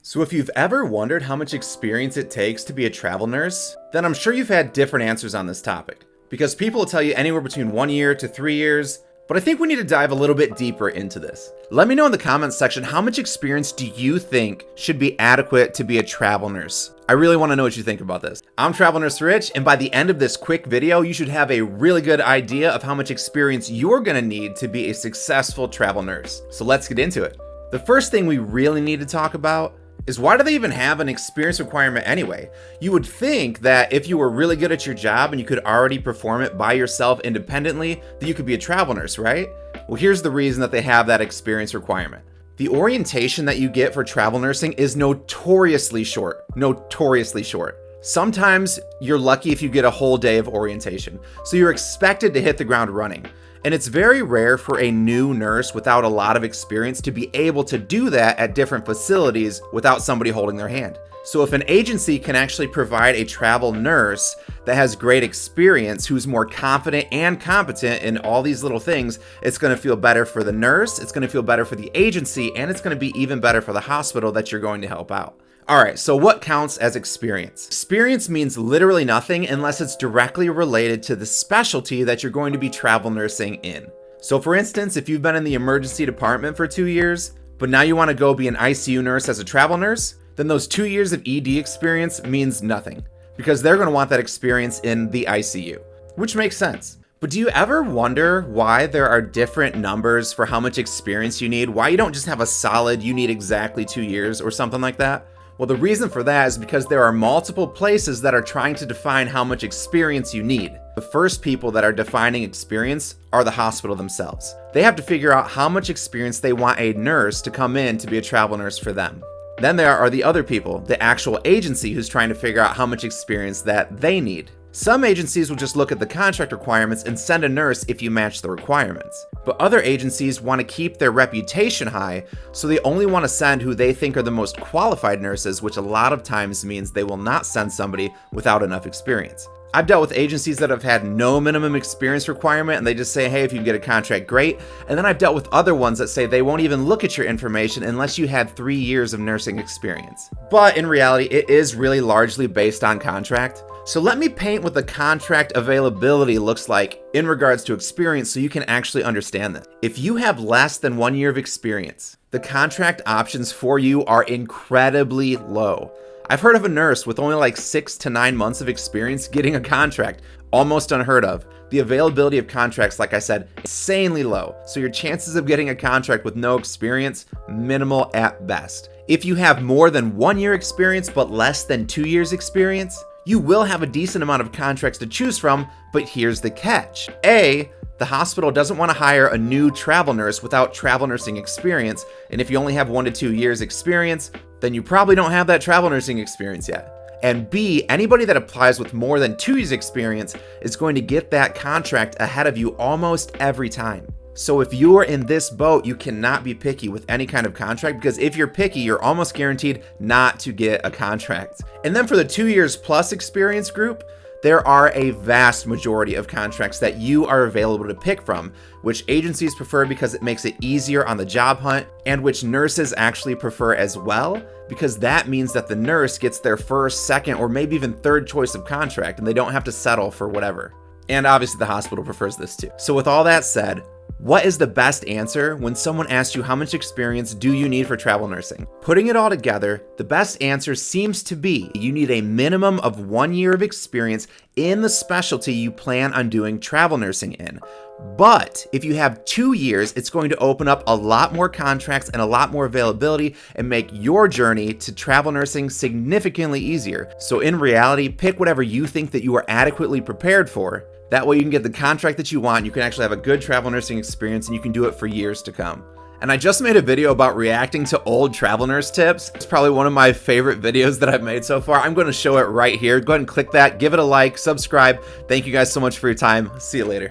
So if you've ever wondered how much experience it takes to be a travel nurse, then I'm sure you've had different answers on this topic. Because people will tell you anywhere between 1 year to 3 years, but I think we need to dive a little bit deeper into this. Let me know in the comments section, how much experience do you think should be adequate to be a travel nurse? I really want to know what you think about this. I'm Travel Nurse Rich, and by the end of this quick video, you should have a really good idea of how much experience you're going to need to be a successful travel nurse. So let's get into it. The first thing we really need to talk about is, why do they even have an experience requirement anyway? You would think that if you were really good at your job and you could already perform it by yourself independently, that you could be a travel nurse, right? Well, here's the reason that they have that experience requirement. The orientation that you get for travel nursing is notoriously short. Notoriously short. Sometimes you're lucky if you get a whole day of orientation, so you're expected to hit the ground running. And it's very rare for a new nurse without a lot of experience to be able to do that at different facilities without somebody holding their hand. So if an agency can actually provide a travel nurse that has great experience, who's more confident and competent in all these little things, it's going to feel better for the nurse, it's going to feel better for the agency, and it's going to be even better for the hospital that you're going to help out. All right, so what counts as experience? Experience means literally nothing unless it's directly related to the specialty that you're going to be travel nursing in. So for instance, if you've been in the emergency department for 2 years, but now you want to go be an ICU nurse as a travel nurse, then those 2 years of ED experience means nothing, because they're going to want that experience in the ICU, which makes sense. But do you ever wonder why there are different numbers for how much experience you need? Why you don't just have a solid, you need exactly 2 years or something like that? Well, the reason for that is because there are multiple places that are trying to define how much experience you need. The first people that are defining experience are the hospital themselves. They have to figure out how much experience they want a nurse to come in to be a travel nurse for them. Then there are the other people, the actual agency, who's trying to figure out how much experience that they need. Some agencies will just look at the contract requirements and send a nurse if you match the requirements. But other agencies want to keep their reputation high, so they only want to send who they think are the most qualified nurses, which a lot of times means they will not send somebody without enough experience. I've dealt with agencies that have had no minimum experience requirement and they just say, hey, if you can get a contract, great. And then I've dealt with other ones that say they won't even look at your information unless you had 3 years of nursing experience. But in reality, it is really largely based on contract. So let me paint what the contract availability looks like in regards to experience so you can actually understand that. If you have less than 1 year of experience, the contract options for you are incredibly low. I've heard of a nurse with only like 6 to 9 months of experience getting a contract. Almost unheard of. The availability of contracts, like I said, insanely low. So your chances of getting a contract with no experience, minimal at best. If you have more than 1 year experience but less than 2 years experience, you will have a decent amount of contracts to choose from, but here's the catch. A, the hospital doesn't want to hire a new travel nurse without travel nursing experience, and if you only have 1 to 2 years experience, then you probably don't have that travel nursing experience yet. And B, anybody that applies with more than 2 years experience is going to get that contract ahead of you almost every time. So if you're in this boat, you cannot be picky with any kind of contract, because if you're picky, you're almost guaranteed not to get a contract. And then for the 2 years plus experience group, there are a vast majority of contracts that you are available to pick from, which agencies prefer because it makes it easier on the job hunt, and which nurses actually prefer as well, because that means that the nurse gets their first, second, or maybe even third choice of contract, and they don't have to settle for whatever. And obviously the hospital prefers this too. So with all that said, what is the best answer when someone asks you how much experience do you need for travel nursing? Putting it all together, the best answer seems to be you need a minimum of 1 year of experience in the specialty you plan on doing travel nursing in. But if you have 2 years, it's going to open up a lot more contracts and a lot more availability and make your journey to travel nursing significantly easier. So in reality, pick whatever you think that you are adequately prepared for. That way you can get the contract that you want, you can actually have a good travel nursing experience, and you can do it for years to come. And I just made a video about reacting to old travel nurse tips. It's probably one of my favorite videos that I've made so far. I'm going to show it right here. Go ahead and click that, give it a like, subscribe. Thank you guys so much for your time. See you later.